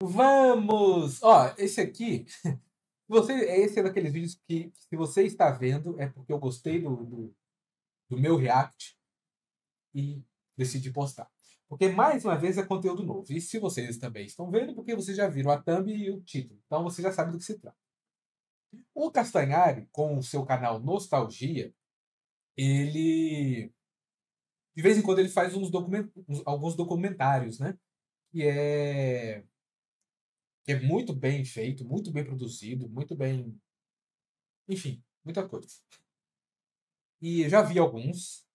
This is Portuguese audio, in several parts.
Vamos! Ó, esse aqui, esse é daqueles vídeos que, se você está vendo, é porque eu gostei do meu react e decidi postar. Porque, mais uma vez, é conteúdo novo. E se vocês também estão vendo, porque vocês já viram a thumb e o título. Então, você já sabe do que se trata. O Castanhari, com o seu canal Nostalgia, ele... De vez em quando ele faz alguns documentários, né? Que é muito bem feito, muito bem produzido, muito bem... Enfim, muita coisa. E eu já vi alguns.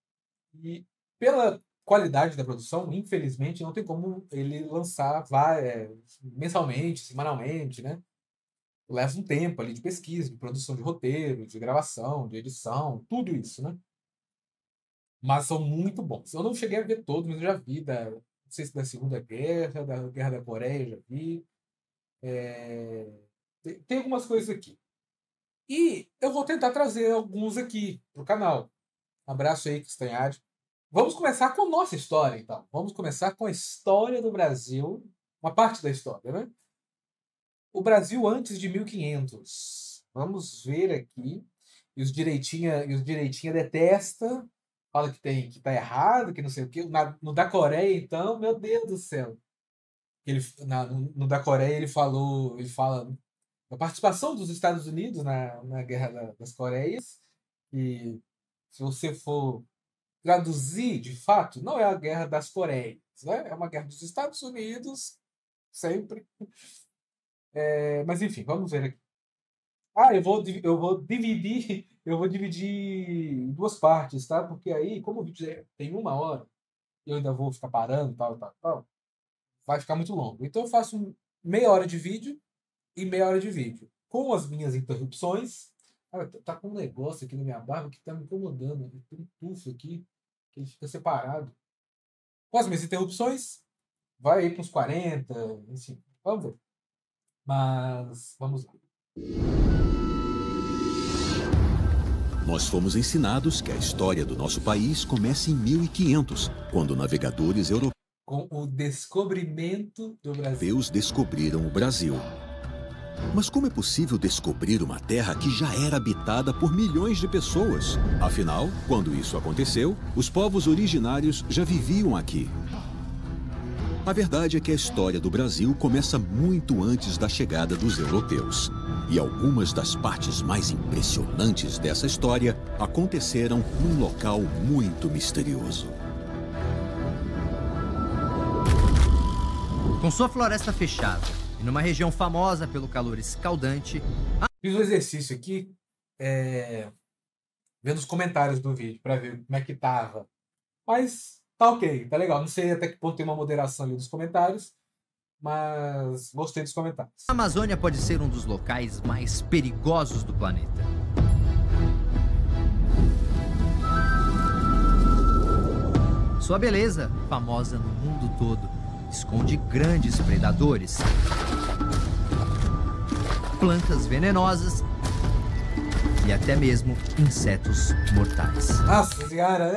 E pela qualidade da produção, infelizmente, não tem como ele lançar mensalmente, semanalmente, né? Leva um tempo ali de pesquisa, de produção de roteiro, de gravação, de edição, tudo isso, né? Mas são muito bons. Eu não cheguei a ver todos, mas eu já vi não sei se da Segunda Guerra, da Guerra da Coreia, eu já vi. Tem algumas coisas aqui. E eu vou tentar trazer alguns aqui pro canal. Abraço aí, Castanhari. Vamos começar com a nossa história, então. Vamos começar com a história do Brasil. Uma parte da história, né? O Brasil antes de 1500. Vamos ver aqui. E os direitinha detesta. Fala que tá errado, que não sei o quê. No da Coreia, então, meu Deus do céu. No da Coreia ele fala da participação dos Estados Unidos na Guerra das Coreias. E se você for traduzir, de fato, não é a Guerra das Coreias, né? É uma guerra dos Estados Unidos, sempre. Mas enfim, vamos ver aqui. Eu vou dividir em duas partes, tá? Porque aí, como o vídeo tem 1 hora, eu ainda vou ficar parando, tal, vai ficar muito longo. Então eu faço meia hora de vídeo e meia hora de vídeo. Com as minhas interrupções. Tá com um negócio aqui na minha barba que tá me incomodando. Tem um tufo aqui, que ele fica separado. Com as minhas interrupções, vai aí para uns 40, enfim, vamos ver. Mas, vamos lá. Nós fomos ensinados que a história do nosso país começa em 1500, quando navegadores europeus com o descobrimento do Brasil. Descobriram o Brasil. Mas como é possível descobrir uma terra que já era habitada por milhões de pessoas? Afinal, quando isso aconteceu, os povos originários já viviam aqui. A verdade é que a história do Brasil começa muito antes da chegada dos europeus. E algumas das partes mais impressionantes dessa história aconteceram num local muito misterioso. Com sua floresta fechada e numa região famosa pelo calor escaldante... Fiz um exercício aqui, vendo os comentários do vídeo, para ver como é que tava. Mas tá ok, tá legal. Não sei até que ponto tem uma moderação ali dos comentários, mas gostei dos comentários. A Amazônia pode ser um dos locais mais perigosos do planeta. Sua beleza, famosa no mundo todo, esconde grandes predadores, plantas venenosas e até mesmo insetos mortais. Nossa senhora,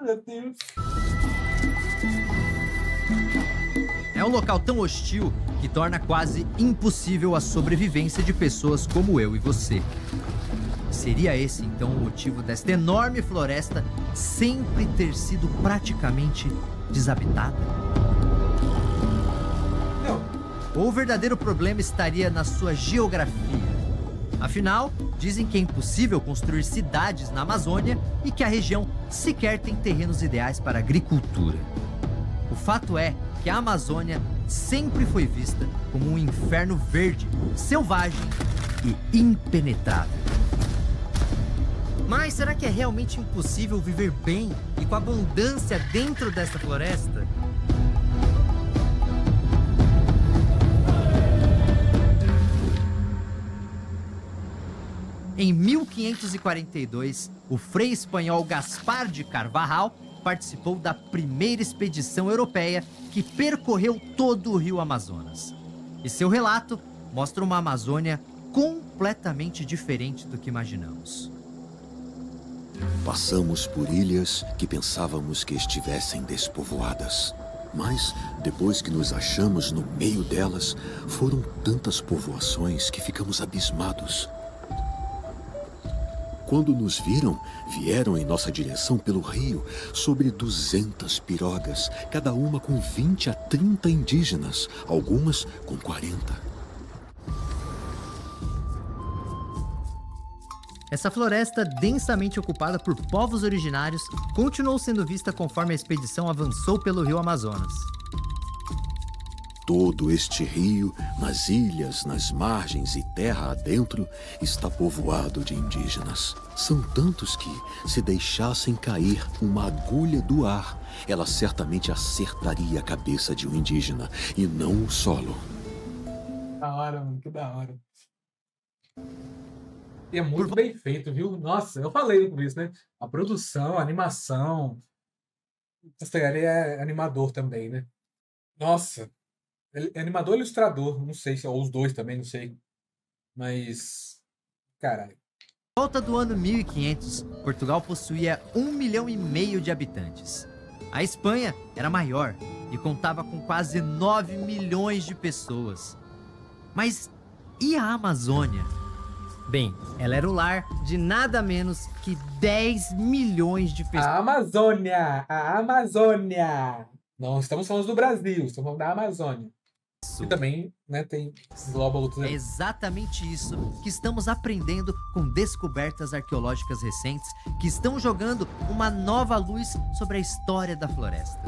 meu Deus. É um local tão hostil que torna quase impossível a sobrevivência de pessoas como eu e você. Seria esse, então, o motivo desta enorme floresta sempre ter sido praticamente desabitada? Não. Ou o verdadeiro problema estaria na sua geografia? Afinal, dizem que é impossível construir cidades na Amazônia e que a região sequer tem terrenos ideais para a agricultura. O fato é que a Amazônia sempre foi vista como um inferno verde, selvagem e impenetrável. Mas será que é realmente impossível viver bem e com abundância dentro dessa floresta? Em 1542, o frei espanhol Gaspar de Carvajal participou da primeira expedição europeia que percorreu todo o rio Amazonas. E seu relato mostra uma Amazônia completamente diferente do que imaginamos. Passamos por ilhas que pensávamos que estivessem despovoadas. Mas, depois que nos achamos no meio delas, foram tantas povoações que ficamos abismados. Quando nos viram, vieram em nossa direção pelo rio sobre 200 pirogas, cada uma com 20 a 30 indígenas, algumas com 40. Essa floresta, densamente ocupada por povos originários, continuou sendo vista conforme a expedição avançou pelo rio Amazonas. Todo este rio, nas ilhas, nas margens e terra adentro, está povoado de indígenas. São tantos que, se deixassem cair uma agulha do ar, ela certamente acertaria a cabeça de um indígena e não o solo. Da hora, mano, que da hora. E é muito bem feito, viu? Nossa, eu falei no começo, né? A produção, a animação. O Castanhari é animador também, né? Nossa, ele é animador e ilustrador, não sei se ou os dois também, não sei. Mas, caralho. Por volta do ano 1500, Portugal possuía 1,5 milhão de habitantes. A Espanha era maior e contava com quase 9 milhões de pessoas. Mas e a Amazônia? Bem, ela era o lar de nada menos que 10 milhões de pessoas. A Amazônia! A Amazônia! Não estamos falando do Brasil, estamos falando da Amazônia. E também, né, tem esses lobos. É exatamente isso que estamos aprendendo com descobertas arqueológicas recentes que estão jogando uma nova luz sobre a história da floresta.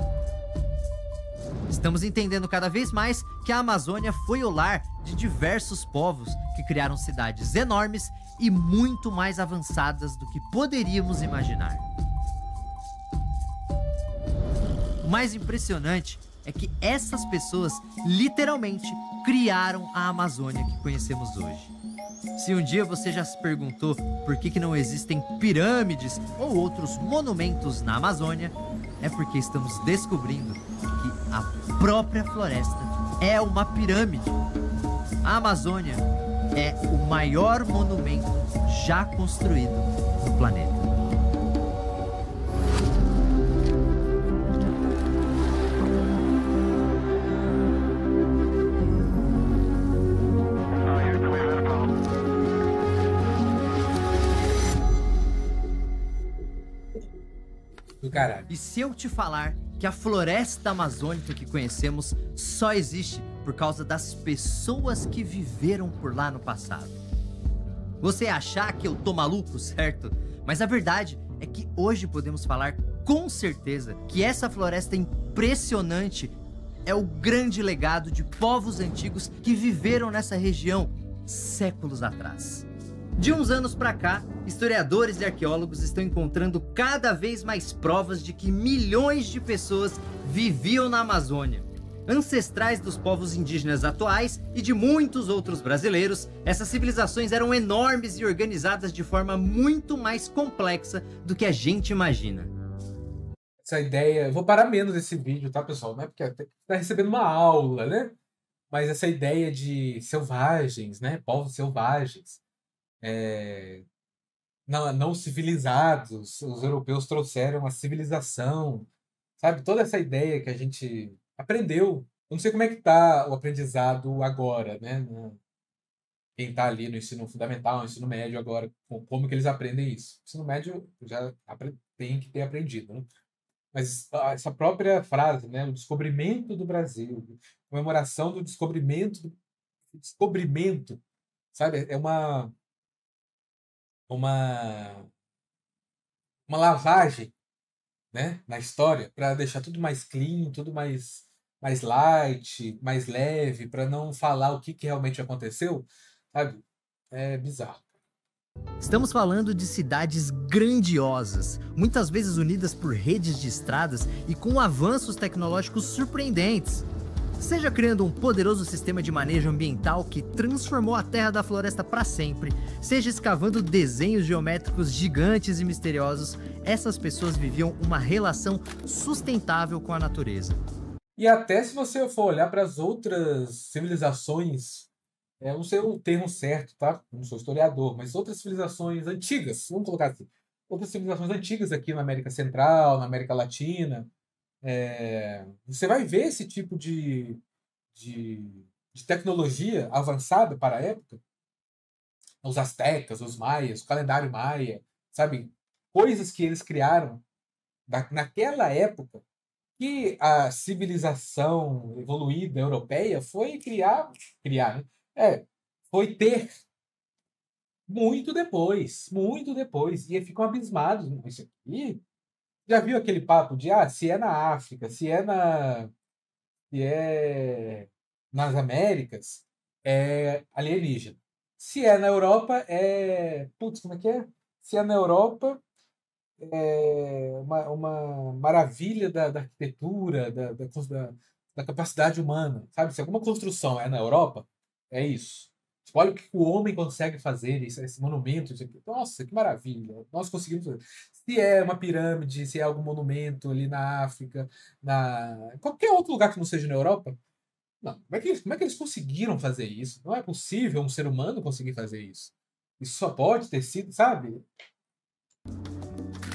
Estamos entendendo cada vez mais que a Amazônia foi o lar de diversos povos que criaram cidades enormes e muito mais avançadas do que poderíamos imaginar. O mais impressionante é que essas pessoas literalmente criaram a Amazônia que conhecemos hoje. Se um dia você já se perguntou por que não existem pirâmides ou outros monumentos na Amazônia, é porque estamos descobrindo que a própria floresta é uma pirâmide. A Amazônia é o maior monumento já construído no planeta. Do caralho. E se eu te falar que a floresta amazônica que conhecemos só existe por causa das pessoas que viveram por lá no passado? Você ia achar que eu tô maluco, certo? Mas a verdade é que hoje podemos falar com certeza que essa floresta impressionante é o grande legado de povos antigos que viveram nessa região séculos atrás. De uns anos pra cá, historiadores e arqueólogos estão encontrando cada vez mais provas de que milhões de pessoas viviam na Amazônia. Ancestrais dos povos indígenas atuais e de muitos outros brasileiros, essas civilizações eram enormes e organizadas de forma muito mais complexa do que a gente imagina. Essa ideia... Eu vou parar menos esse vídeo, tá, pessoal? Não é porque tá recebendo uma aula, né? Mas essa ideia de selvagens, né? Povos selvagens. Não civilizados, os europeus trouxeram a civilização, sabe? Toda essa ideia que a gente aprendeu. Eu não sei como é que tá o aprendizado agora, né? Quem tá ali no ensino fundamental, no ensino médio agora, como que eles aprendem isso? O ensino médio já tem que ter aprendido, né? Mas essa própria frase, né? O descobrimento do Brasil, comemoração do descobrimento, sabe? É uma lavagem, né, na história para deixar tudo mais clean, tudo mais light, mais leve, para não falar o que realmente aconteceu, sabe? É bizarro. Estamos falando de cidades grandiosas, muitas vezes unidas por redes de estradas e com avanços tecnológicos surpreendentes. Seja criando um poderoso sistema de manejo ambiental que transformou a terra da floresta para sempre, seja escavando desenhos geométricos gigantes e misteriosos, essas pessoas viviam uma relação sustentável com a natureza. E até se você for olhar para as outras civilizações, eu não sei o termo certo, tá? Eu não sou historiador, mas outras civilizações antigas, vamos colocar assim, outras civilizações antigas aqui na América Central, na América Latina, Você vai ver esse tipo de tecnologia avançada para a época. Os astecas, os maias, o calendário maia, sabe? Coisas que eles criaram naquela época, que a civilização evoluída europeia foi criar, né? Foi ter muito depois. E ficam abismados. Isso aqui. Já viu aquele papo de se é na África, se é nas Américas, é alienígena. Se é na Europa, putz, como é que é? Se é na Europa, é uma maravilha da arquitetura, da capacidade humana, sabe? Se alguma construção é na Europa, é isso. Olha o que o homem consegue fazer, esse monumento. Isso aqui. Nossa, que maravilha. Nós conseguimos fazer. Se é uma pirâmide, se é algum monumento ali na África, qualquer outro lugar que não seja na Europa, não. Como é que eles conseguiram fazer isso? Não é possível um ser humano conseguir fazer isso. Isso só pode ter sido, sabe?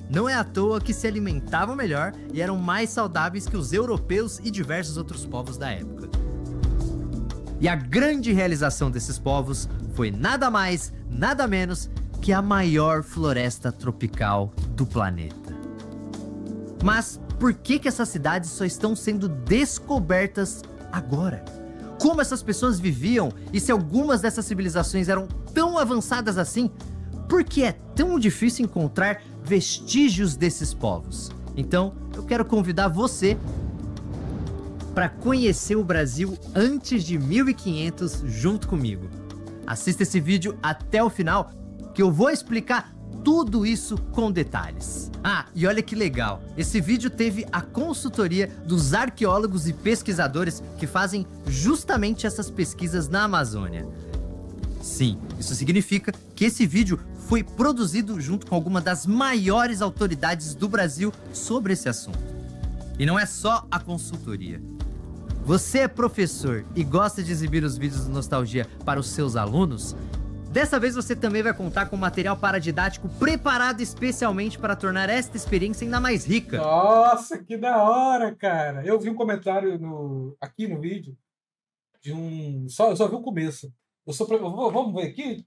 Não é à toa que se alimentavam melhor e eram mais saudáveis que os europeus e diversos outros povos da época. E a grande realização desses povos foi nada mais, nada menos que a maior floresta tropical do planeta. Mas por que essas cidades só estão sendo descobertas agora? Como essas pessoas viviam e se algumas dessas civilizações eram tão avançadas assim? Por que é tão difícil encontrar vestígios desses povos? Então, eu quero convidar você para conhecer o Brasil antes de 1500 junto comigo. Assista esse vídeo até o final, que eu vou explicar tudo isso com detalhes. E olha que legal, esse vídeo teve a consultoria dos arqueólogos e pesquisadores que fazem justamente essas pesquisas na Amazônia. Sim, isso significa que esse vídeo foi produzido junto com alguma das maiores autoridades do Brasil sobre esse assunto. E não é só a consultoria. Você é professor e gosta de exibir os vídeos do Nostalgia para os seus alunos? Dessa vez você também vai contar com material paradidático preparado especialmente para tornar esta experiência ainda mais rica. Nossa, que da hora, cara! Eu vi um comentário aqui no vídeo de um... Eu só vi o começo. Vamos ver aqui?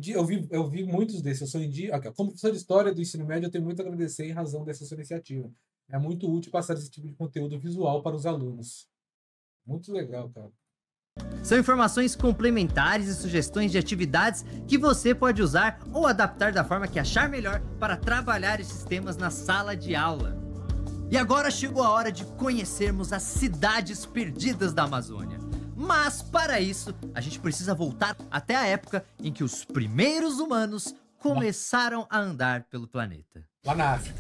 Eu vi muitos desses. Eu sou indígena. Como professor de história do ensino médio, eu tenho muito a agradecer em razão dessa sua iniciativa. É muito útil passar esse tipo de conteúdo visual para os alunos. Muito legal, cara. São informações complementares e sugestões de atividades que você pode usar ou adaptar da forma que achar melhor para trabalhar esses temas na sala de aula. E agora chegou a hora de conhecermos as cidades perdidas da Amazônia. Mas para isso, a gente precisa voltar até a época em que os primeiros humanos começaram a andar pelo planeta. Lá na África.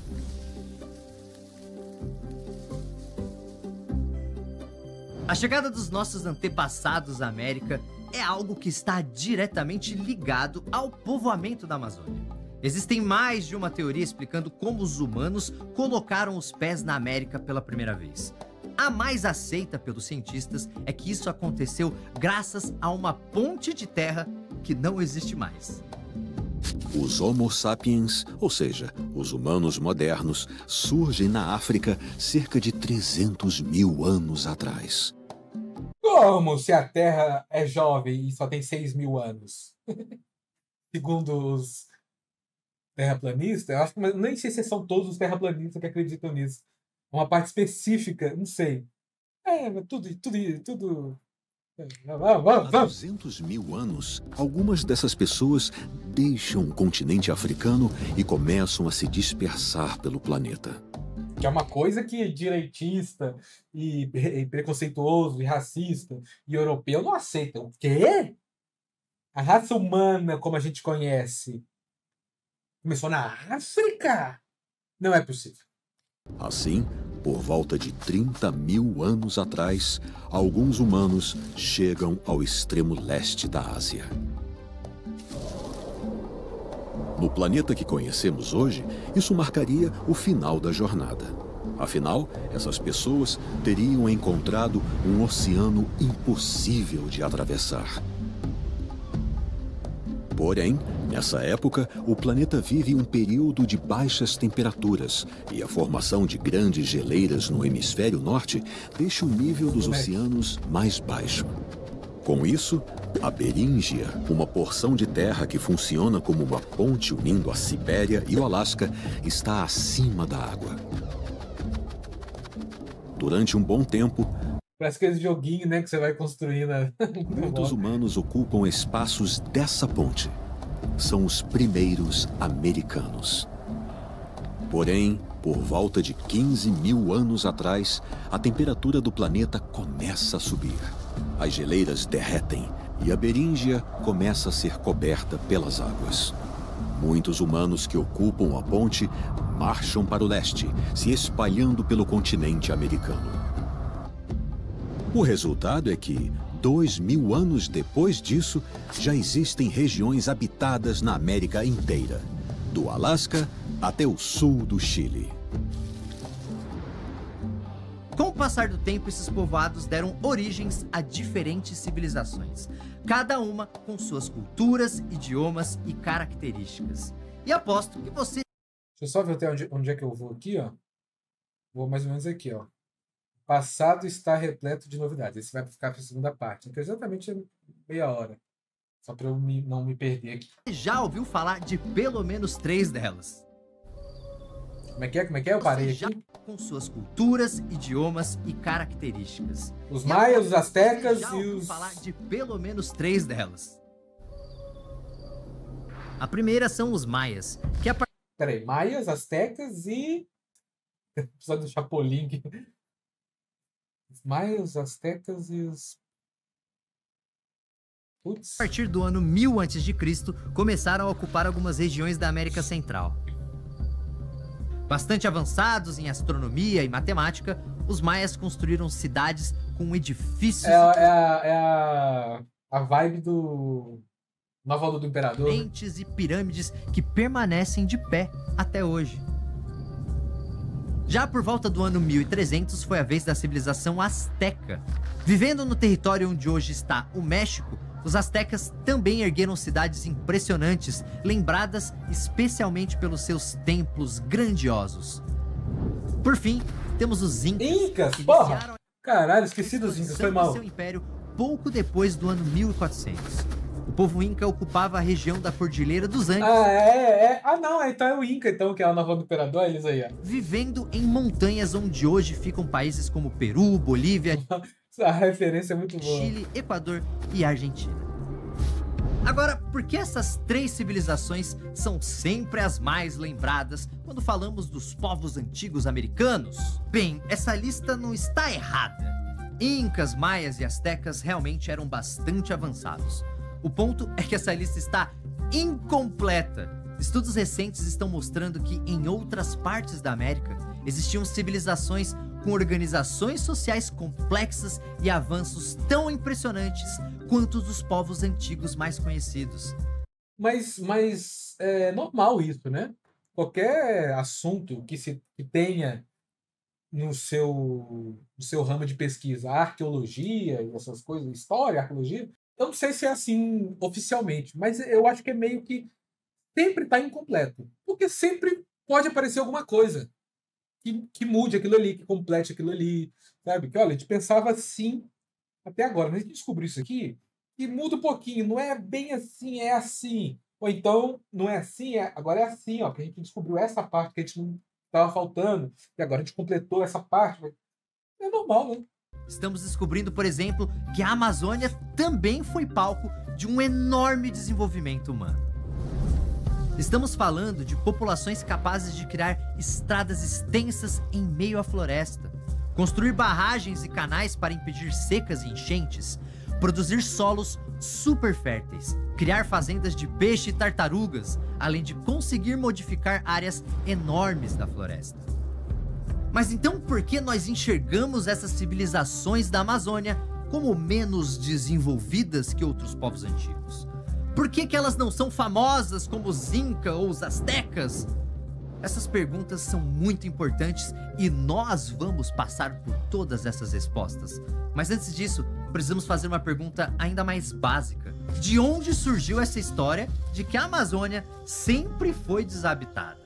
A chegada dos nossos antepassados à América é algo que está diretamente ligado ao povoamento da Amazônia. Existem mais de uma teoria explicando como os humanos colocaram os pés na América pela primeira vez. A mais aceita pelos cientistas é que isso aconteceu graças a uma ponte de terra que não existe mais. Os Homo sapiens, ou seja, os humanos modernos, surgem na África cerca de 300 mil anos atrás. Como se a Terra é jovem e só tem 6 mil anos? Segundo os terraplanistas, eu acho que nem sei se são todos os terraplanistas que acreditam nisso. Uma parte específica, não sei. Tudo. Há 200 mil anos, algumas dessas pessoas deixam o continente africano e começam a se dispersar pelo planeta. Que é uma coisa que direitista e preconceituoso e racista e europeu não aceitam. O quê? A raça humana, como a gente conhece, começou na África? Não é possível. Assim, por volta de 30 mil anos atrás, alguns humanos chegam ao extremo leste da Ásia. No planeta que conhecemos hoje, isso marcaria o final da jornada. Afinal, essas pessoas teriam encontrado um oceano impossível de atravessar. Porém, Nessa época, o planeta vive um período de baixas temperaturas e a formação de grandes geleiras no hemisfério norte deixa o nível dos oceanos mais baixo. Com isso, a Beríngia, uma porção de terra que funciona como uma ponte unindo a Sibéria e o Alasca, está acima da água. Durante um bom tempo, Parece aquele joguinho, né, que você vai construindo. muitos humanos ocupam espaços dessa ponte. São os primeiros americanos. Porém, por volta de 15 mil anos atrás, a temperatura do planeta começa a subir. As geleiras derretem e a Beríngia começa a ser coberta pelas águas. Muitos humanos que ocupam a ponte marcham para o leste, se espalhando pelo continente americano. O resultado é que, 2000 anos depois disso, já existem regiões habitadas na América inteira, do Alasca até o sul do Chile. Com o passar do tempo, esses povoados deram origens a diferentes civilizações, cada uma com suas culturas, idiomas e características. E aposto que você... Deixa eu só ver até onde é que eu vou aqui, ó. Vou mais ou menos aqui, ó. Passado está repleto de novidades. Esse vai ficar para a segunda parte. Então, exatamente meia hora. Só para eu não me perder aqui. já ouviu falar de pelo menos 3 delas. Como é que é? Como é que é? Eu parei Já aqui. com suas culturas, idiomas e características. Os E maias, os agora, astecas já e ouviu os... falar de pelo menos 3 delas. A primeira são os maias, que a Peraí, maias, astecas e... Episódio do Chapolin aqui. Os maias, os astecas e os... Putz. partir do ano 1000 a.C., começaram a ocupar algumas regiões da América Central. Bastante avançados em astronomia e matemática, os maias construíram cidades com edifícios A vibe do... Nova Onda do Imperador. Né? imponentes e pirâmides que permanecem de pé até hoje. Já por volta do ano 1300 foi a vez da civilização asteca. Vivendo no território onde hoje está o México, os astecas também ergueram cidades impressionantes, lembradas especialmente pelos seus templos grandiosos. Por fim, temos os Incas, que Porra! iniciaram Caralho, esqueci dos Incas, foi mal. seu império pouco depois do ano 1400. O povo Inca ocupava a região da Cordilheira dos Andes, Ah, não, então é o Inca, então, que é a Nova Onda do Imperador, eles aí, ó. vivendo em montanhas onde hoje ficam países como Peru, Bolívia, A referência é muito boa. Chile, Equador e Argentina. Agora, por que essas 3 civilizações são sempre as mais lembradas quando falamos dos povos antigos americanos? Bem, essa lista não está errada. Incas, maias e astecas realmente eram bastante avançados. O ponto é que essa lista está incompleta. Estudos recentes estão mostrando que em outras partes da América existiam civilizações com organizações sociais complexas e avanços tão impressionantes quanto os dos povos antigos mais conhecidos. Mas é normal isso, né? Qualquer assunto que tenha no seu ramo de pesquisa, arqueologia e essas coisas, história, arqueologia, eu não sei se é assim oficialmente, mas eu acho que é meio que sempre está incompleto. Porque sempre pode aparecer alguma coisa que mude aquilo ali, que complete aquilo ali, sabe? Que, olha, a gente pensava assim até agora, mas a gente descobriu isso aqui e muda um pouquinho, não é bem assim, é assim. Ou então, não é assim, agora é assim, ó, que a gente descobriu essa parte que a gente não estava faltando, e agora a gente completou essa parte. É normal, né? Estamos descobrindo, por exemplo, que a Amazônia também foi palco de um enorme desenvolvimento humano. Estamos falando de populações capazes de criar estradas extensas em meio à floresta, construir barragens e canais para impedir secas e enchentes, produzir solos super férteis, criar fazendas de peixe e tartarugas, além de conseguir modificar áreas enormes da floresta. Mas então por que nós enxergamos essas civilizações da Amazônia como menos desenvolvidas que outros povos antigos? Por que elas não são famosas como os Inca ou os Astecas? Essas perguntas são muito importantes e nós vamos passar por todas essas respostas. Mas antes disso, precisamos fazer uma pergunta ainda mais básica. De onde surgiu essa história de que a Amazônia sempre foi desabitada?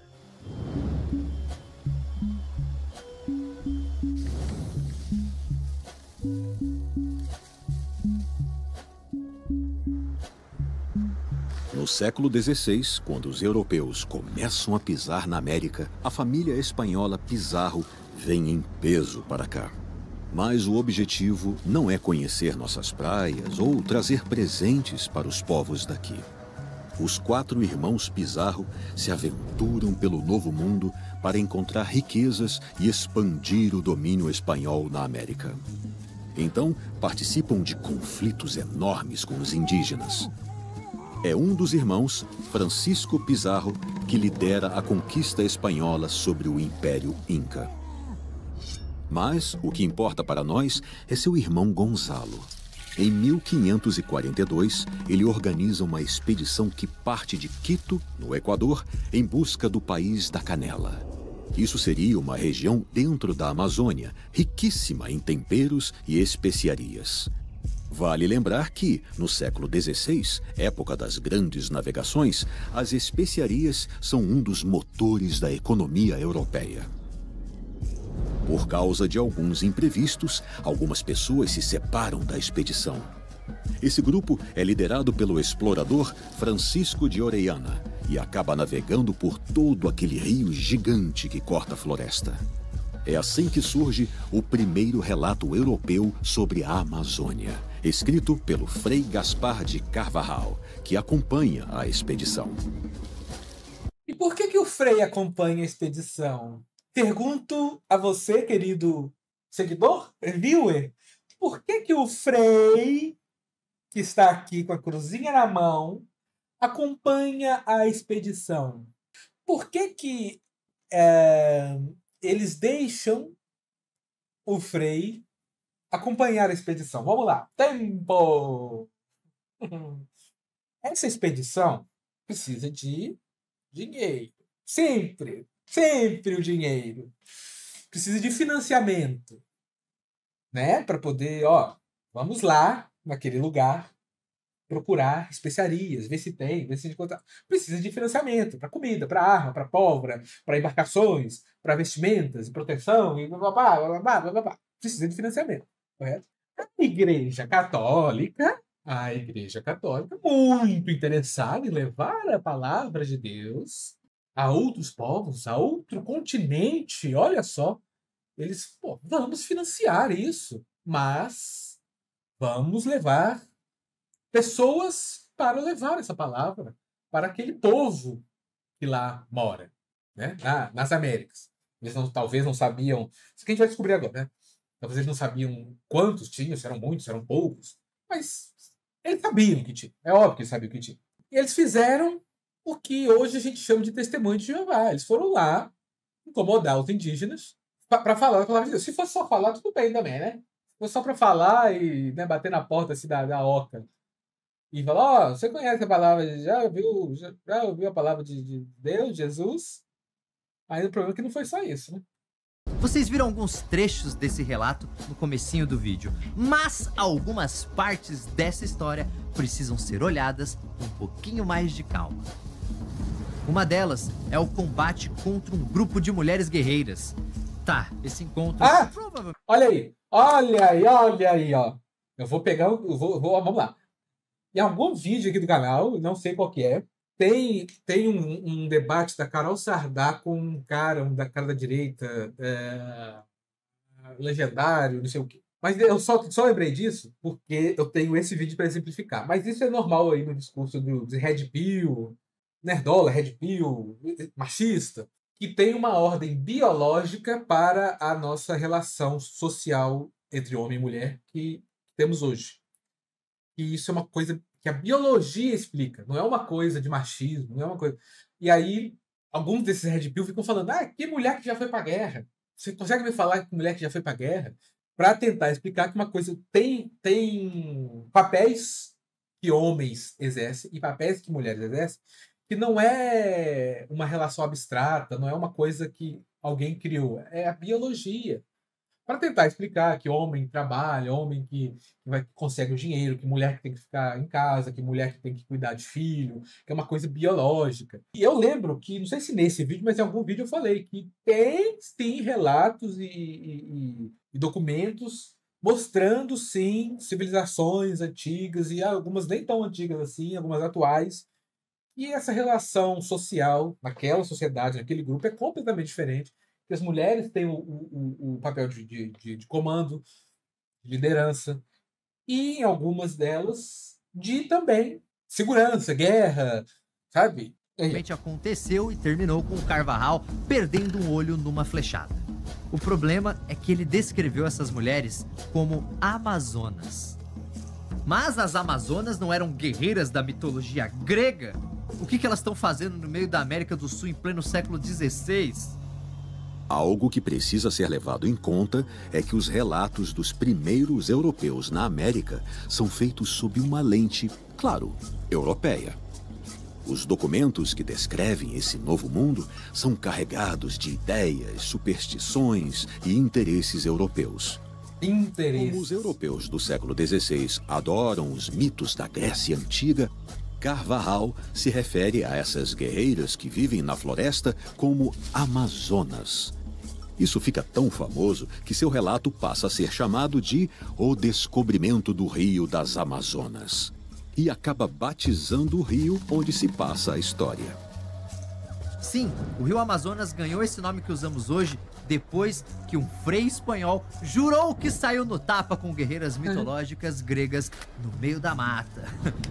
No século XVI, quando os europeus começam a pisar na América, a família espanhola Pizarro vem em peso para cá. Mas o objetivo não é conhecer nossas praias ou trazer presentes para os povos daqui. Os 4 irmãos Pizarro se aventuram pelo Novo Mundo para encontrar riquezas e expandir o domínio espanhol na América. Então, participam de conflitos enormes com os indígenas. É um dos irmãos, Francisco Pizarro, que lidera a conquista espanhola sobre o Império Inca. Mas o que importa para nós é seu irmão Gonzalo. Em 1542, ele organiza uma expedição que parte de Quito, no Equador, em busca do país da canela. Isso seria uma região dentro da Amazônia, riquíssima em temperos e especiarias. Vale lembrar que, no século XVI, época das grandes navegações, as especiarias são um dos motores da economia europeia. Por causa de alguns imprevistos, algumas pessoas se separam da expedição. Esse grupo é liderado pelo explorador Francisco de Orellana e acaba navegando por todo aquele rio gigante que corta a floresta. É assim que surge o primeiro relato europeu sobre a Amazônia, escrito pelo Frei Gaspar de Carvajal, que acompanha a expedição. E por que o Frei acompanha a expedição? Pergunto a você, querido seguidor, viewer, por que o Frei, que está aqui com a cruzinha na mão, acompanha a expedição? Por que eles deixam o Frei acompanhar a expedição? Vamos lá. Tempo! Essa expedição precisa de dinheiro. Sempre o dinheiro. Precisa de financiamento, né? Para poder, vamos lá naquele lugar procurar especiarias, ver se tem, ver se encontrar. Precisa de financiamento para comida, para arma, para pólvora, para embarcações, para vestimentas, proteção, e blá, blá, blá, blá, blá, blá, blá. Precisa de financiamento, correto? A Igreja Católica, muito interessada em levar a palavra de Deus a outros povos, a outro continente, olha só. Eles, vamos financiar isso, mas vamos levar pessoas para levar essa palavra para aquele povo que lá mora, né? Nas Américas. Eles talvez não sabiam, isso que a gente vai descobrir agora, né? Talvez eles não sabiam quantos tinham, se eram muitos, se eram poucos, mas eles sabiam que tinha. É óbvio que eles sabiam que tinha. E eles fizeram o que hoje a gente chama de testemunho de Jeová. Eles foram lá incomodar os indígenas para falar a palavra de Deus. Se fosse só falar, tudo bem também, né? Se fosse só para falar e, né, bater na porta assim, da oca e falar, você conhece a palavra, já ouviu a palavra de Deus, Jesus? Aí o problema é que não foi só isso, né? Vocês viram alguns trechos desse relato no comecinho do vídeo, mas algumas partes dessa história precisam ser olhadas com um pouquinho mais de calma. Uma delas é o combate contra um grupo de mulheres guerreiras. Tá, esse encontro... provavelmente... Olha aí, ó. Eu vou pegar, vamos lá. Em algum vídeo aqui do canal, não sei qual que é, tem um debate da Carol Sardá com um cara da direita, legendário, não sei o quê. Mas eu só lembrei disso porque eu tenho esse vídeo para exemplificar. Mas isso é normal aí no discurso de Red Pill, nerdola, Red Pill, machista, que tem uma ordem biológica para a nossa relação social entre homem e mulher que temos hoje. E isso é uma coisa que a biologia explica, não é uma coisa de machismo, não é uma coisa... E aí, alguns desses Red Pill ficam falando, que mulher que já foi para a guerra? Você consegue me falar que mulher que já foi para a guerra? Para tentar explicar que uma coisa tem papéis que homens exercem e papéis que mulheres exercem, que não é uma relação abstrata, não é uma coisa que alguém criou, é a biologia. para tentar explicar que homem trabalha, homem que consegue o dinheiro, que mulher que tem que ficar em casa, que mulher que tem que cuidar de filho, que é uma coisa biológica. E eu lembro que, não sei se nesse vídeo, mas em algum vídeo eu falei que tem sim relatos e documentos mostrando sim civilizações antigas e algumas nem tão antigas assim, algumas atuais. E essa relação social naquela sociedade, naquele grupo, é completamente diferente. Que as mulheres têm o papel de comando, de liderança, e em algumas delas de também segurança, guerra, sabe? Realmente aconteceu e terminou com o Carvajal perdendo um olho numa flechada. O problema é que ele descreveu essas mulheres como amazonas. Mas as amazonas não eram guerreiras da mitologia grega? O que elas estão fazendo no meio da América do Sul em pleno século XVI? Algo que precisa ser levado em conta é que os relatos dos primeiros europeus na América são feitos sob uma lente, claro, europeia. Os documentos que descrevem esse novo mundo são carregados de ideias, superstições e interesses europeus. Como os europeus do século XVI adoram os mitos da Grécia Antiga, Carvajal se refere a essas guerreiras que vivem na floresta como amazonas. Isso fica tão famoso que seu relato passa a ser chamado de O Descobrimento do Rio das Amazonas. E acaba batizando o rio onde se passa a história. Sim, o rio Amazonas ganhou esse nome que usamos hoje depois que um frei espanhol jurou que saiu no tapa com guerreiras mitológicas gregas no meio da mata.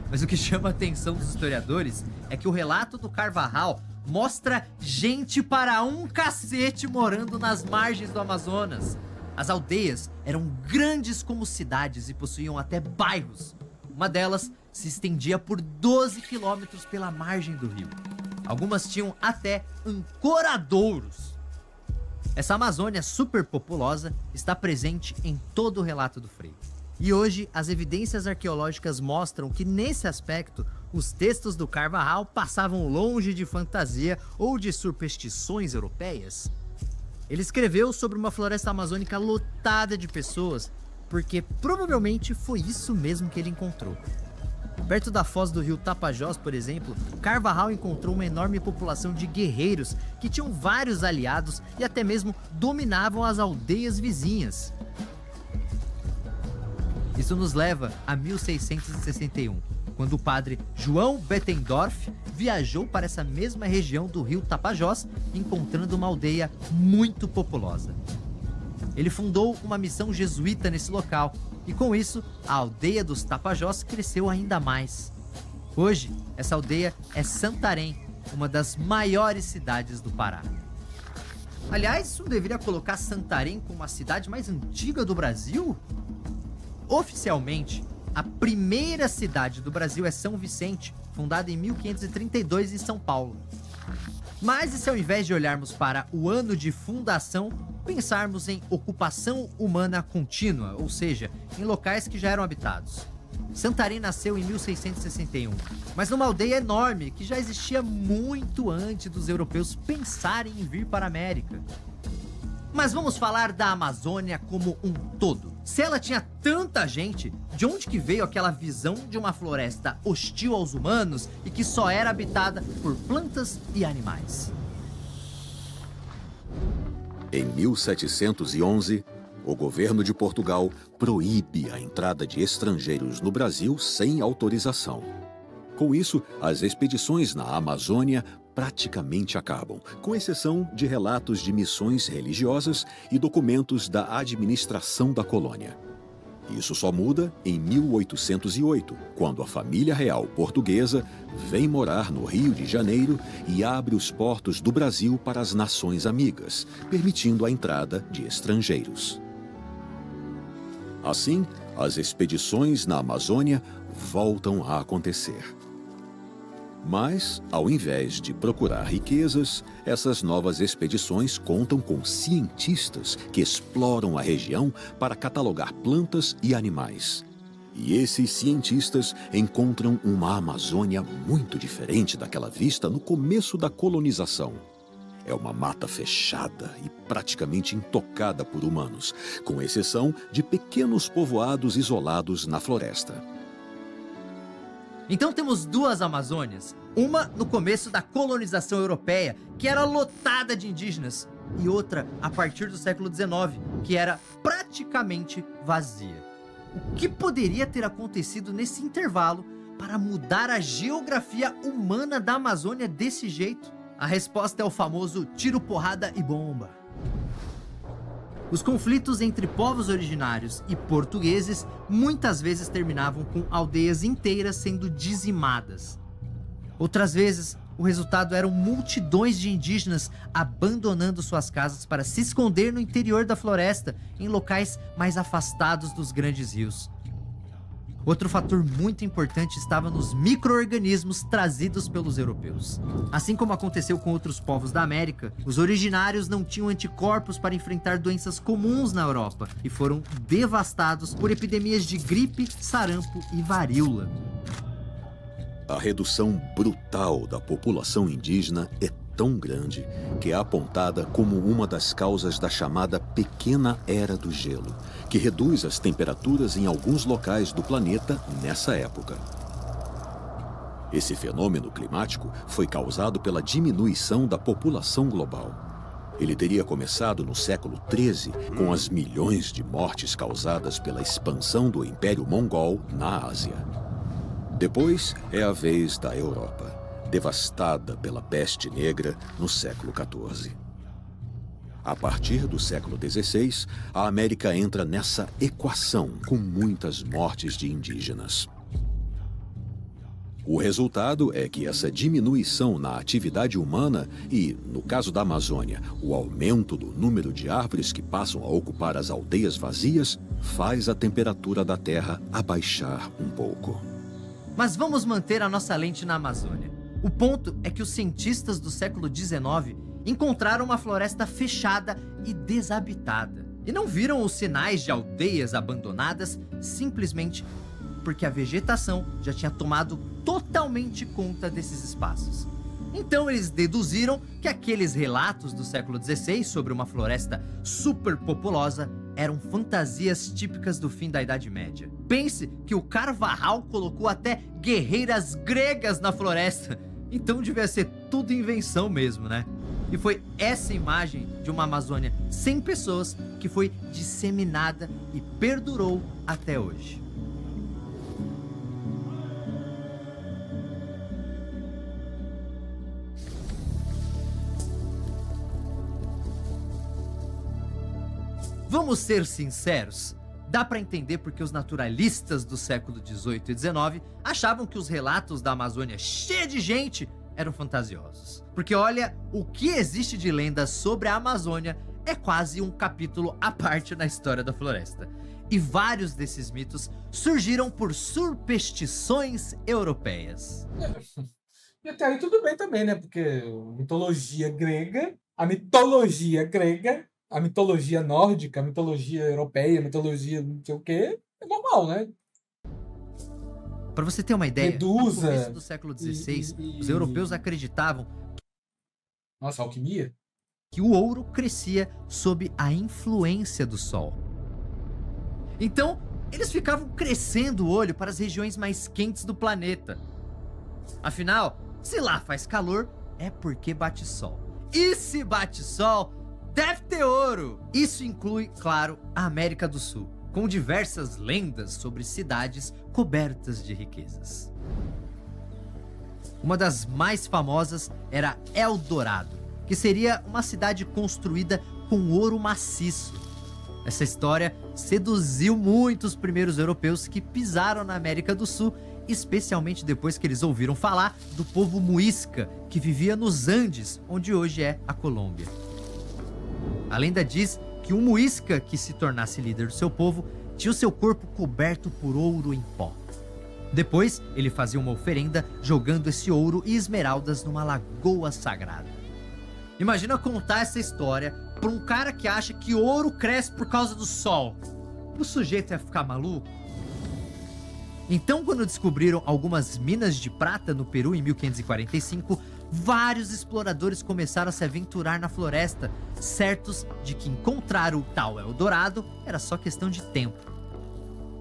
Mas o que chama a atenção dos historiadores é que o relato do Carvajal mostra gente para um cacete morando nas margens do Amazonas. As aldeias eram grandes como cidades e possuíam até bairros. Uma delas se estendia por 12 quilômetros pela margem do rio. Algumas tinham até ancoradouros. Essa Amazônia super populosa está presente em todo o relato do Frei. E hoje, as evidências arqueológicas mostram que, nesse aspecto, os textos do Carvajal passavam longe de fantasia ou de superstições europeias. Ele escreveu sobre uma floresta amazônica lotada de pessoas, porque provavelmente foi isso mesmo que ele encontrou. Perto da foz do rio Tapajós, por exemplo, Carvajal encontrou uma enorme população de guerreiros que tinham vários aliados e até mesmo dominavam as aldeias vizinhas. Isso nos leva a 1661, quando o padre João Bettendorf viajou para essa mesma região do rio Tapajós, encontrando uma aldeia muito populosa. Ele fundou uma missão jesuíta nesse local e, com isso, a aldeia dos Tapajós cresceu ainda mais. Hoje, essa aldeia é Santarém, uma das maiores cidades do Pará. Aliás, isso não deveria colocar Santarém como a cidade mais antiga do Brasil? Oficialmente, a primeira cidade do Brasil é São Vicente, fundada em 1532 em São Paulo. Mas e se ao invés de olharmos para o ano de fundação, pensarmos em ocupação humana contínua, ou seja, em locais que já eram habitados? Santarém nasceu em 1661, mas numa aldeia enorme que já existia muito antes dos europeus pensarem em vir para a América. Mas vamos falar da Amazônia como um todo. Se ela tinha tanta gente, de onde que veio aquela visão de uma floresta hostil aos humanos e que só era habitada por plantas e animais? Em 1711, o governo de Portugal proíbe a entrada de estrangeiros no Brasil sem autorização. Com isso, as expedições na Amazônia praticamente acabam, com exceção de relatos de missões religiosas e documentos da administração da colônia. Isso só muda em 1808, quando a família real portuguesa vem morar no Rio de Janeiro e abre os portos do Brasil para as nações amigas, permitindo a entrada de estrangeiros. Assim, as expedições na Amazônia voltam a acontecer. Mas, ao invés de procurar riquezas, essas novas expedições contam com cientistas que exploram a região para catalogar plantas e animais. E esses cientistas encontram uma Amazônia muito diferente daquela vista no começo da colonização. é uma mata fechada e praticamente intocada por humanos, com exceção de pequenos povoados isolados na floresta. Então temos duas Amazônias, uma no começo da colonização europeia, que era lotada de indígenas, e outra a partir do século XIX, que era praticamente vazia. O que poderia ter acontecido nesse intervalo para mudar a geografia humana da Amazônia desse jeito? A resposta é o famoso tiro, porrada e bomba. Os conflitos entre povos originários e portugueses muitas vezes terminavam com aldeias inteiras sendo dizimadas. Outras vezes, o resultado eram multidões de indígenas abandonando suas casas para se esconder no interior da floresta, em locais mais afastados dos grandes rios. Outro fator muito importante estava nos micro-organismos trazidos pelos europeus. Assim como aconteceu com outros povos da América, os originários não tinham anticorpos para enfrentar doenças comuns na Europa e foram devastados por epidemias de gripe, sarampo e varíola. A redução brutal da população indígena é tão grande que é apontada como uma das causas da chamada Pequena Era do Gelo, que reduz as temperaturas em alguns locais do planeta nessa época. Esse fenômeno climático foi causado pela diminuição da população global. Ele teria começado no século XIII, com as milhões de mortes causadas pela expansão do Império Mongol na Ásia. Depois é a vez da Europa, devastada pela peste negra no século XIV. A partir do século XVI, a América entra nessa equação com muitas mortes de indígenas. O resultado é que essa diminuição na atividade humana e, no caso da Amazônia, o aumento do número de árvores que passam a ocupar as aldeias vazias, faz a temperatura da Terra abaixar um pouco. Mas vamos manter a nossa lente na Amazônia. O ponto é que os cientistas do século XIX encontraram uma floresta fechada e desabitada. E não viram os sinais de aldeias abandonadas simplesmente porque a vegetação já tinha tomado totalmente conta desses espaços. Então eles deduziram que aqueles relatos do século XVI sobre uma floresta superpopulosa eram fantasias típicas do fim da Idade Média. Pense que o Carvajal colocou até guerreiras gregas na floresta. Então devia ser tudo invenção mesmo, né? E foi essa imagem de uma Amazônia sem pessoas que foi disseminada e perdurou até hoje. Vamos ser sinceros, dá para entender porque os naturalistas do século XVIII e XIX achavam que os relatos da Amazônia cheia de gente eram fantasiosos. Porque olha, o que existe de lendas sobre a Amazônia é quase um capítulo à parte na história da floresta. E vários desses mitos surgiram por superstições europeias. E até aí tudo bem também, né? Porque a mitologia grega, a mitologia nórdica, a mitologia europeia, a mitologia não sei o quê, é normal, né? Para você ter uma ideia, Medusa, no começo do século XVI, os europeus acreditavam nossa, alquimia? Que o ouro crescia sob a influência do sol. Então, eles ficavam crescendo o olho para as regiões mais quentes do planeta. Afinal, se lá faz calor, é porque bate sol. E se bate sol, deve ter ouro! Isso inclui, claro, a América do Sul, com diversas lendas sobre cidades cobertas de riquezas. Uma das mais famosas era El Dorado, que seria uma cidade construída com ouro maciço. Essa história seduziu muitos primeiros europeus que pisaram na América do Sul, especialmente depois que eles ouviram falar do povo muisca, que vivia nos Andes, onde hoje é a Colômbia. A lenda diz que um muisca que se tornasse líder do seu povo tinha o seu corpo coberto por ouro em pó. Depois, ele fazia uma oferenda jogando esse ouro e esmeraldas numa lagoa sagrada. Imagina contar essa história para um cara que acha que ouro cresce por causa do sol. O sujeito ia ficar maluco? Então, quando descobriram algumas minas de prata no Peru em 1545, vários exploradores começaram a se aventurar na floresta, certos de que encontrar o tal Eldorado era só questão de tempo.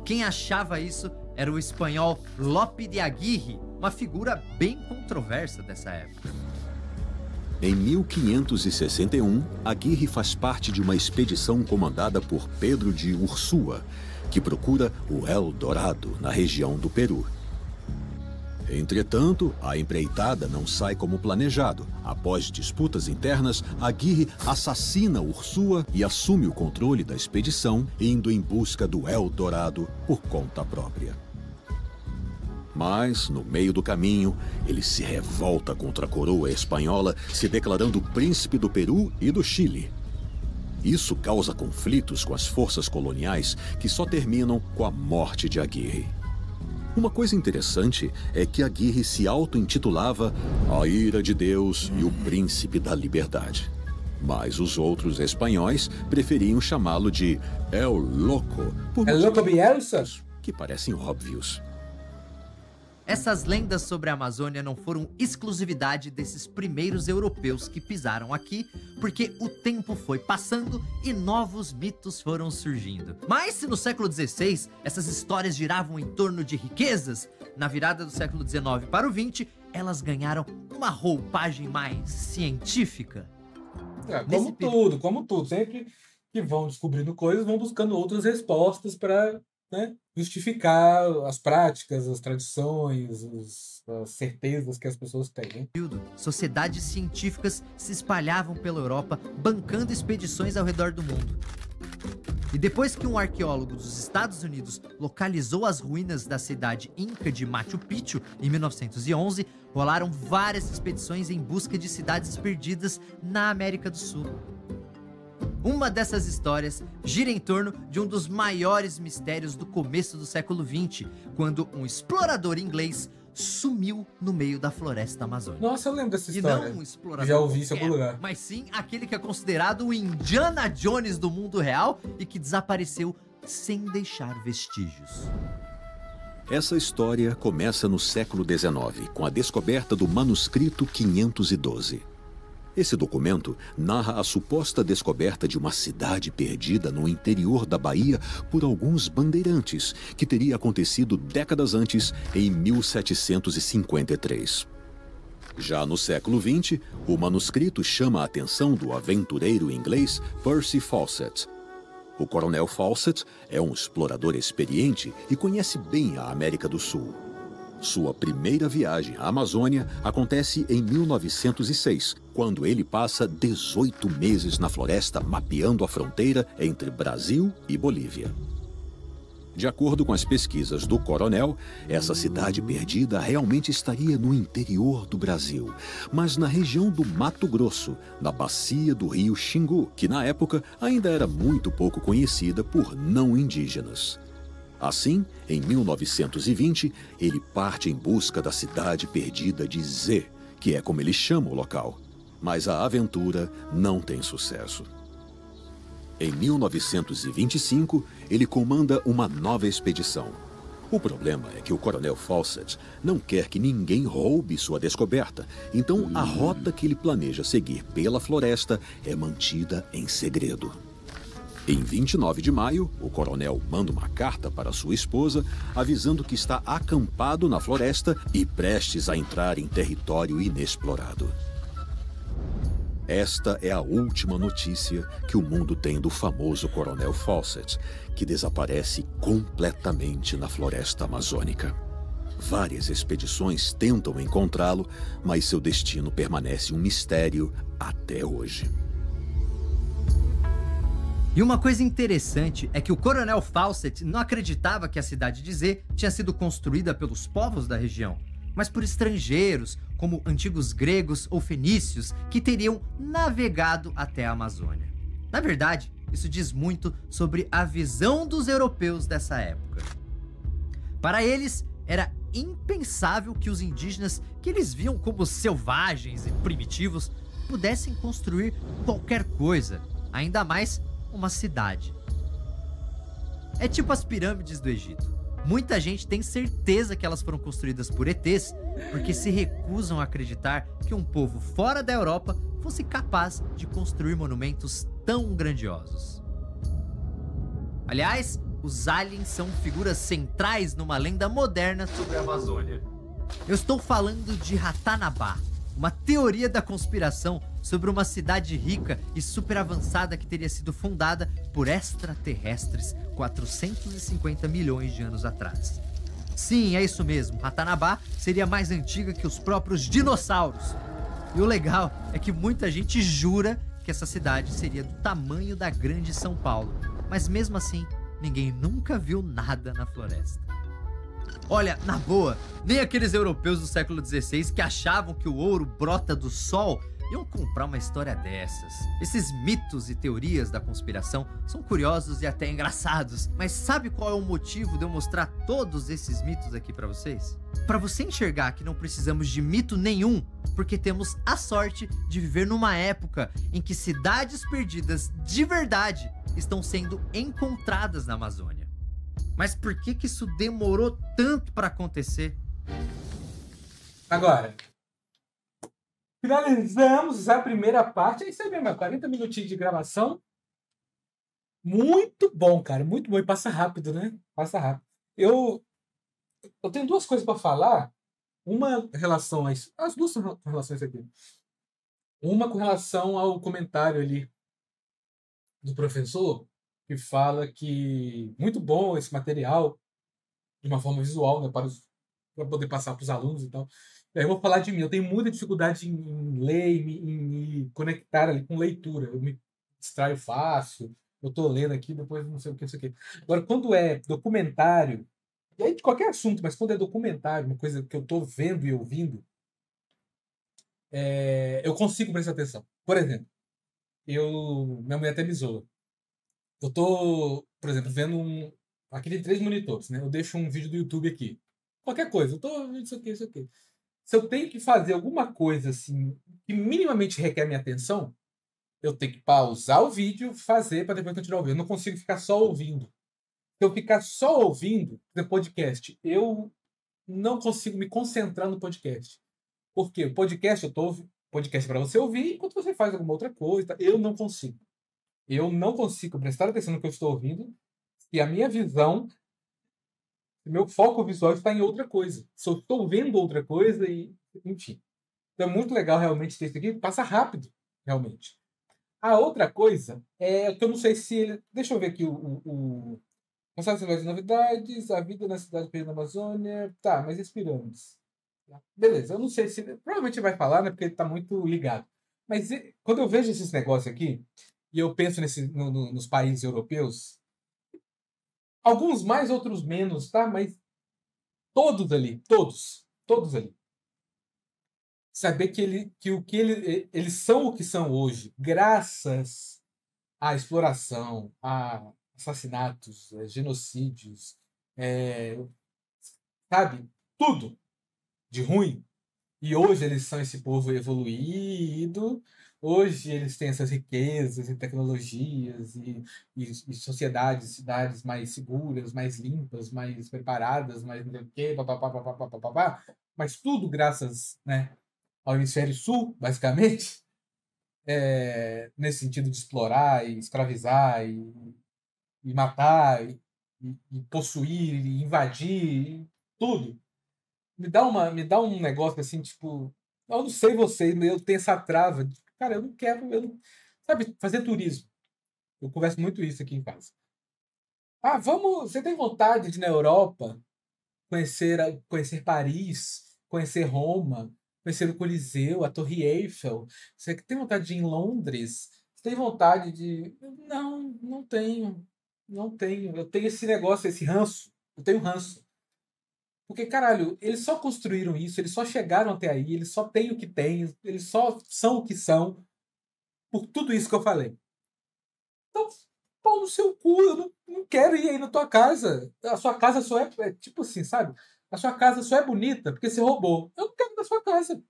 Quem achava isso era o espanhol Lope de Aguirre, uma figura bem controversa dessa época. Em 1561, Aguirre faz parte de uma expedição comandada por Pedro de Ursúa, que procura o Eldorado na região do Peru. Entretanto, a empreitada não sai como planejado. Após disputas internas, Aguirre assassina Ursúa e assume o controle da expedição, indo em busca do Eldorado por conta própria. Mas, no meio do caminho, ele se revolta contra a coroa espanhola, se declarando príncipe do Peru e do Chile. Isso causa conflitos com as forças coloniais que só terminam com a morte de Aguirre. Uma coisa interessante é que Aguirre se auto-intitulava a ira de Deus e o príncipe da liberdade. Mas os outros espanhóis preferiam chamá-lo de El Loco, por Loco Bielsa, que parecem óbvios. Essas lendas sobre a Amazônia não foram exclusividade desses primeiros europeus que pisaram aqui, porque o tempo foi passando e novos mitos foram surgindo. Mas se no século XVI essas histórias giravam em torno de riquezas, na virada do século XIX para o XX, elas ganharam uma roupagem mais científica. Como tudo. Sempre que vão descobrindo coisas, vão buscando outras respostas para justificar as práticas, as tradições, as certezas que as pessoas têm. Sociedades científicas se espalhavam pela Europa, bancando expedições ao redor do mundo. E depois que um arqueólogo dos Estados Unidos localizou as ruínas da cidade inca de Machu Picchu em 1911, rolaram várias expedições em busca de cidades perdidas na América do Sul. Uma dessas histórias gira em torno de um dos maiores mistérios do começo do século XX, quando um explorador inglês sumiu no meio da floresta amazônica. Nossa, eu lembro dessa história. E não um explorador já ouvi isso em algum lugar. Mas sim aquele que é considerado o Indiana Jones do mundo real e que desapareceu sem deixar vestígios. Essa história começa no século XIX, com a descoberta do manuscrito 512. Esse documento narra a suposta descoberta de uma cidade perdida no interior da Bahia por alguns bandeirantes, que teria acontecido décadas antes, em 1753. Já no século XX, o manuscrito chama a atenção do aventureiro inglês Percy Fawcett. O coronel Fawcett é um explorador experiente e conhece bem a América do Sul. Sua primeira viagem à Amazônia acontece em 1906, quando ele passa 18 meses na floresta mapeando a fronteira entre Brasil e Bolívia. De acordo com as pesquisas do coronel, essa cidade perdida realmente estaria no interior do Brasil, mas na região do Mato Grosso, na bacia do rio Xingu, que na época ainda era muito pouco conhecida por não indígenas. Assim, em 1920, ele parte em busca da cidade perdida de Z, que é como ele chama o local. Mas a aventura não tem sucesso. Em 1925, ele comanda uma nova expedição. O problema é que o coronel Fawcett não quer que ninguém roube sua descoberta, então a rota que ele planeja seguir pela floresta é mantida em segredo. Em 29 de maio, o coronel manda uma carta para sua esposa, avisando que está acampado na floresta e prestes a entrar em território inexplorado. Esta é a última notícia que o mundo tem do famoso coronel Fawcett, que desaparece completamente na floresta amazônica. Várias expedições tentam encontrá-lo, mas seu destino permanece um mistério até hoje. E uma coisa interessante é que o coronel Fawcett não acreditava que a cidade de Z tinha sido construída pelos povos da região, mas por estrangeiros, como antigos gregos ou fenícios, que teriam navegado até a Amazônia. Na verdade, isso diz muito sobre a visão dos europeus dessa época. Para eles, era impensável que os indígenas, que eles viam como selvagens e primitivos, pudessem construir qualquer coisa, ainda mais uma cidade. É tipo as pirâmides do Egito. Muita gente tem certeza que elas foram construídas por ETs porque se recusam a acreditar que um povo fora da Europa fosse capaz de construir monumentos tão grandiosos. Aliás, os aliens são figuras centrais numa lenda moderna sobre a Amazônia. Eu estou falando de Ratanabá, uma teoria da conspiração sobre uma cidade rica e super avançada que teria sido fundada por extraterrestres 450 milhões de anos atrás. Sim, é isso mesmo, Ratanabá seria mais antiga que os próprios dinossauros. E o legal é que muita gente jura que essa cidade seria do tamanho da Grande São Paulo, mas mesmo assim, ninguém nunca viu nada na floresta. Olha, na boa, nem aqueles europeus do século XVI que achavam que o ouro brota do sol iam comprar uma história dessas. Esses mitos e teorias da conspiração são curiosos e até engraçados, mas sabe qual é o motivo de eu mostrar todos esses mitos aqui pra vocês? Pra você enxergar que não precisamos de mito nenhum, porque temos a sorte de viver numa época em que cidades perdidas de verdade estão sendo encontradas na Amazônia. Mas por que isso demorou tanto para acontecer? Agora, finalizamos a primeira parte. É isso aí mesmo, 40 minutinhos de gravação. Muito bom, cara. Muito bom. E passa rápido, né? Passa rápido. Eu tenho duas coisas para falar. Uma em relação a isso. As duas são com relação a isso aqui. Uma com relação ao comentário ali do professor, que fala que muito bom esse material de uma forma visual, né, para poder passar para os alunos e tal. Aí eu vou falar de mim. Eu tenho muita dificuldade em ler e me conectar ali com leitura. Eu me distraio fácil. Eu estou lendo aqui, depois não sei o que, isso aqui. Agora, quando é documentário, e aí de qualquer assunto, mas quando é documentário, uma coisa que eu estou vendo e ouvindo, eu consigo prestar atenção. Por exemplo, minha mulher até me zoa. Eu tô, por exemplo, vendo aquele 3 monitores, né? Eu deixo um vídeo do YouTube aqui. Qualquer coisa, eu tô vendo isso aqui, isso aqui. Se eu tenho que fazer alguma coisa assim que minimamente requer minha atenção, eu tenho que pausar o vídeo, fazer para depois continuar ouvindo. Eu não consigo ficar só ouvindo. Se eu ficar só ouvindo no podcast, eu não consigo me concentrar no podcast. Por quê? O podcast, podcast para você ouvir enquanto você faz alguma outra coisa. Eu não consigo. Eu não consigo prestar atenção no que eu estou ouvindo se a minha visão, o meu foco visual está em outra coisa. Se eu estou vendo outra coisa, enfim. Então é muito legal realmente ter isso aqui. Passa rápido, realmente. A outra coisa é que eu não sei se ele... Deixa eu ver aqui o Passado de novidades, a vida na cidade perdida na Amazônia. Tá, mas e as pirâmides? Beleza, eu não sei se... Provavelmente vai falar, né? Porque ele está muito ligado. Mas quando eu vejo esses negócios aqui, e eu penso nos países europeus, alguns mais, outros menos, tá? Mas todos ali, todos ali. Saber que eles são o que são hoje, graças à exploração, a assassinatos, genocídios, sabe? Tudo de ruim. E hoje eles são esse povo evoluído. Hoje eles têm essas riquezas e tecnologias e sociedades, cidades mais seguras, mais limpas, mais preparadas, mais não sei o quê, papapá. Mas tudo graças, né, ao hemisfério sul, basicamente, nesse sentido de explorar e escravizar e matar e possuir e invadir tudo. Me dá um negócio assim, tipo, eu não sei vocês, mas eu tenho essa trava. Cara, eu não quero, sabe, fazer turismo. Eu converso muito isso aqui em casa. Ah, você tem vontade de ir na Europa conhecer Paris, conhecer Roma, conhecer o Coliseu, a Torre Eiffel? Você tem vontade de ir em Londres? Você tem vontade de... Não tenho. Não tenho. Eu tenho esse negócio, esse ranço. Eu tenho ranço. Porque, caralho, eles só construíram isso, eles só chegaram até aí, eles só têm o que têm, eles só são o que são, por tudo isso que eu falei. Então, pau no seu cu, eu não quero ir aí na tua casa. A sua casa só é tipo assim, sabe? A sua casa só é bonita porque você roubou. Eu não quero ir na sua casa.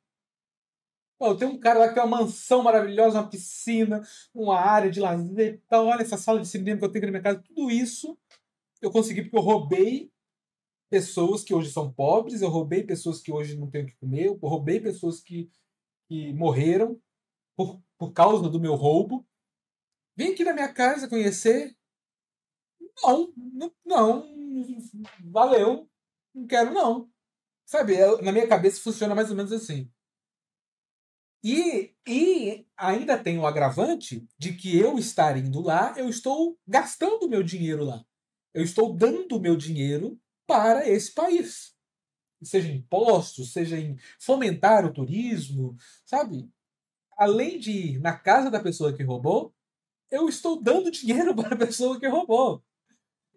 Pô, tem um cara lá que tem uma mansão maravilhosa, uma piscina, uma área de lazer e tal. Olha essa sala de cinema que eu tenho aqui na minha casa. Tudo isso eu consegui porque eu roubei pessoas que hoje são pobres, eu roubei pessoas que hoje não têm o que comer, eu roubei pessoas que morreram por causa do meu roubo. Vem aqui na minha casa conhecer. Não, não, valeu, não quero não. Sabe, na minha cabeça funciona mais ou menos assim. E ainda tem o agravante de que eu estar indo lá, eu estou gastando meu dinheiro lá. Eu estou dando meu dinheiro para esse país. Seja em impostos, seja em fomentar o turismo, sabe? Além de ir na casa da pessoa que roubou, eu estou dando dinheiro para a pessoa que roubou.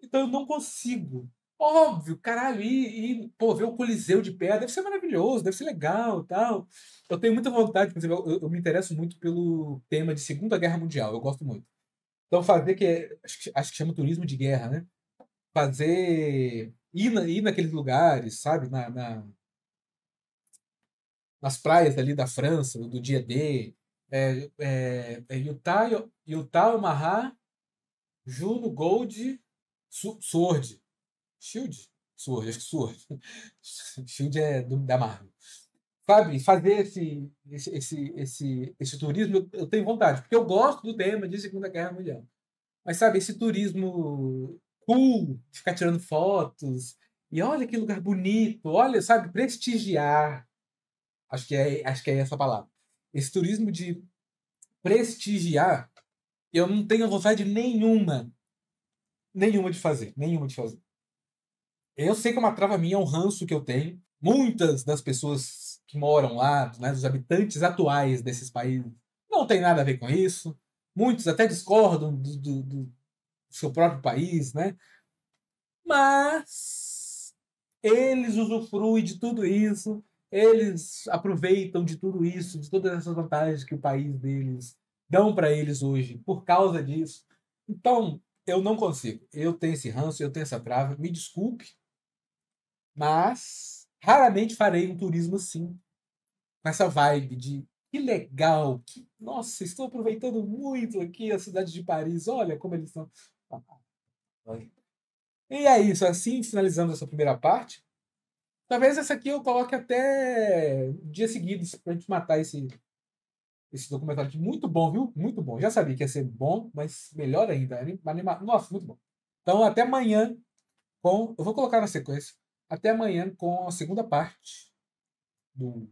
Então eu não consigo. Óbvio, caralho, pô, ver o Coliseu de pé deve ser maravilhoso, deve ser legal e tal. Eu tenho muita vontade, por exemplo, eu me interesso muito pelo tema de Segunda Guerra Mundial, eu gosto muito. Então fazer acho que chama turismo de guerra, né? Fazer, ir naqueles lugares, sabe? Nas praias ali da França, do dia D, Utah, Omaha, Juno, Gold, Sword. Shield? Sword, acho que Sword. Shield é da Marvel. Sabe, fazer esse turismo, eu tenho vontade, porque eu gosto do tema de Segunda Guerra Mundial. Mas, sabe, esse turismo cool, de ficar tirando fotos, e olha que lugar bonito, olha, sabe, prestigiar. Acho que é essa a palavra. Esse turismo de prestigiar, eu não tenho vontade nenhuma de fazer, nenhuma de fazer. Eu sei que é uma trava minha, é um ranço que eu tenho. Muitas das pessoas que moram lá, né, dos habitantes atuais desses países, não tem nada a ver com isso. Muitos até discordam do seu próprio país, né? Mas eles usufruem de tudo isso, eles aproveitam de tudo isso, de todas essas vantagens que o país deles dão para eles hoje por causa disso. Então, eu não consigo. Eu tenho esse ranço, eu tenho essa trava. Me desculpe, mas raramente farei um turismo assim, com essa vibe de que legal, nossa, estou aproveitando muito aqui a cidade de Paris, olha como eles estão. E é isso, assim finalizamos essa primeira parte. Talvez essa aqui eu coloque até dias seguidos pra gente matar esse documentário aqui. Muito bom, viu? Muito bom. Já sabia que ia ser bom, mas melhor ainda. Nossa, muito bom. Então, até amanhã eu vou colocar na sequência. Até amanhã com a segunda parte do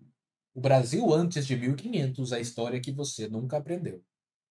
O Brasil antes de 1500, a história que você nunca aprendeu.